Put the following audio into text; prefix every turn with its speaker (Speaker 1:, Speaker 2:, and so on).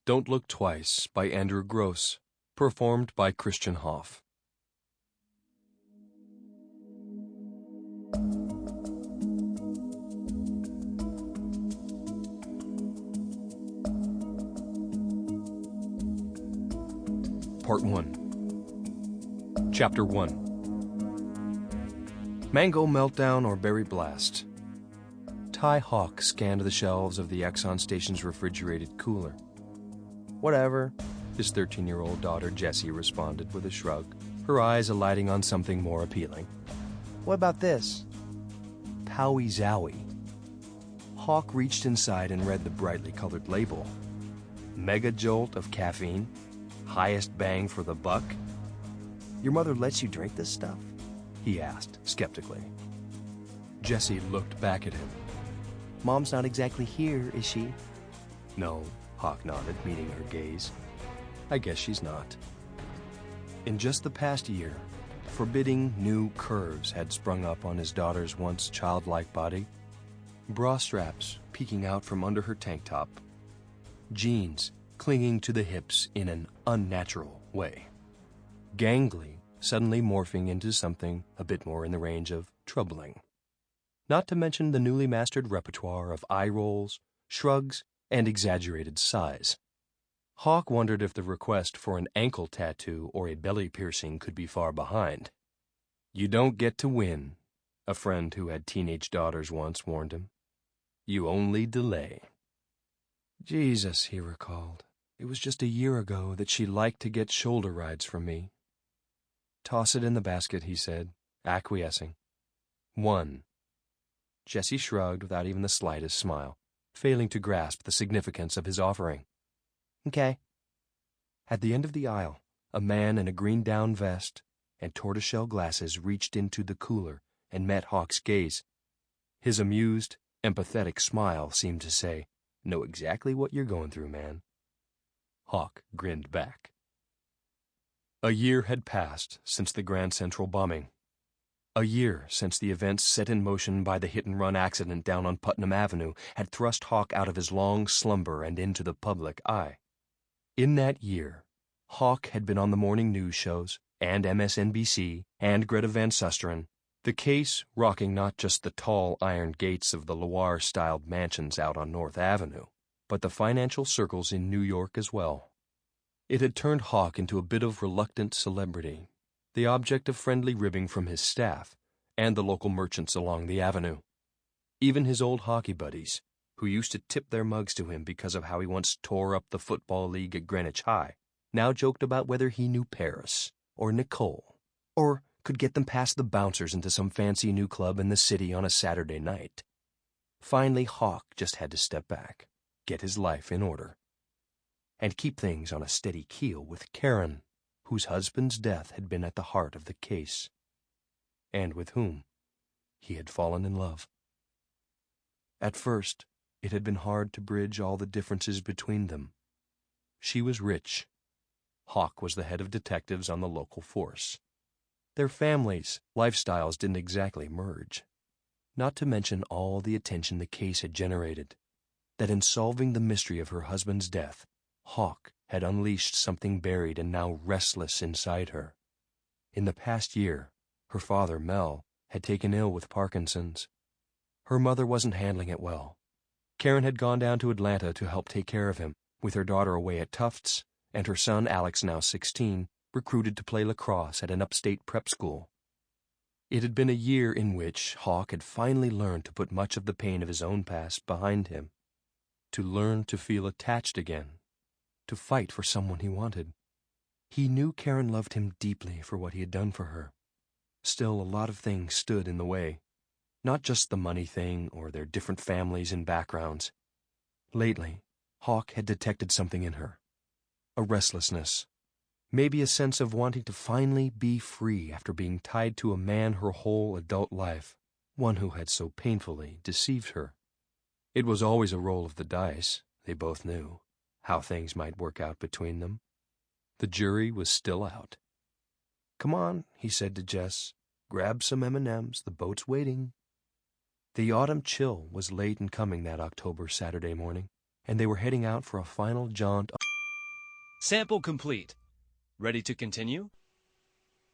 Speaker 1: Don't Look Twice by Andrew Gross, performed by Christian Hoff. Part 1. Chapter 1. Mango Meltdown or Berry Blast. Ty Hauck scanned the shelves of the Exxon station's refrigerated cooler. Whatever, his 13-year-old daughter Jessie responded with a shrug, her eyes alighting on something more appealing.
Speaker 2: What about this?
Speaker 1: Powie Zowie. Hauck reached inside and read the brightly colored label. Mega jolt of caffeine. Highest bang for the buck?
Speaker 2: Your mother lets you drink this stuff?
Speaker 1: He asked, skeptically. Jessie looked back at him.
Speaker 2: Mom's not exactly here, is she?
Speaker 1: No, Hauck nodded, meeting her gaze. I guess she's not. In just the past year, forbidding new curves had sprung up on his daughter's once childlike body. Bra straps peeking out from under her tank top. Jeans clinging to the hips in an unnatural way. Gangly suddenly morphing into something a bit more in the range of troubling. Not to mention the newly mastered repertoire of eye rolls, shrugs, and exaggerated sighs. Hauck wondered if the request for an ankle tattoo or a belly piercing could be far behind. You don't get to win, a friend who had teenage daughters once warned him. You only delay. Jesus, he recalled. It was just a year ago that she liked to get shoulder rides from me. Toss it in the basket, he said, acquiescing. 1. Jessie shrugged without even the slightest smile, failing to grasp the significance of his offering.
Speaker 2: Okay.
Speaker 1: At the end of the aisle, a man in a green down vest and tortoiseshell glasses reached into the cooler and met Hauck's gaze. His amused, empathetic smile seemed to say, "Know exactly what you're going through, man." Hauck grinned back. A year had passed since the Grand Central bombing. A year since the events set in motion by the hit-and-run accident down on Putnam Avenue had thrust Hauck out of his long slumber and into the public eye. In that year, Hauck had been on the morning news shows, and MSNBC, and Greta Van Susteren, the case rocking not just the tall iron gates of the Loire-styled mansions out on North Avenue, but the financial circles in New York as well. It had turned Hauck into a bit of reluctant celebrity, the object of friendly ribbing from his staff and the local merchants along the avenue. Even his old hockey buddies, who used to tip their mugs to him because of how he once tore up the football league at Greenwich High, now joked about whether he knew Paris or Nicole, or could get them past the bouncers into some fancy new club in the city on a Saturday night. Finally, Hauck just had to step back, get his life in order, and keep things on a steady keel with Karen, whose husband's death had been at the heart of the case, and with whom he had fallen in love. At first, it had been hard to bridge all the differences between them. She was rich. Hauck was the head of detectives on the local force. Their families' lifestyles didn't exactly merge. Not to mention all the attention the case had generated, that in solving the mystery of her husband's death, Hauck had unleashed something buried and now restless inside her. In the past year, her father, Mel, had taken ill with Parkinson's. Her mother wasn't handling it well. Karen had gone down to Atlanta to help take care of him, with her daughter away at Tufts, and her son, Alex, now 16, recruited to play lacrosse at an upstate prep school. It had been a year in which Hauck had finally learned to put much of the pain of his own past behind him, to learn to feel attached again, to fight for someone he wanted. He knew Karen loved him deeply for what he had done for her. Still, a lot of things stood in the way. Not just the money thing or their different families and backgrounds. Lately, Hauck had detected something in her. A restlessness. Maybe a sense of wanting to finally be free after being tied to a man her whole adult life, one who had so painfully deceived her. It was always a roll of the dice, they both knew, how things might work out between them. The jury was still out. "Come on," he said to Jess. "Grab some M&Ms, the boat's waiting." The autumn chill was late in coming that October Saturday morning, and they were heading out for a final jaunt
Speaker 3: Sample complete. Ready to continue?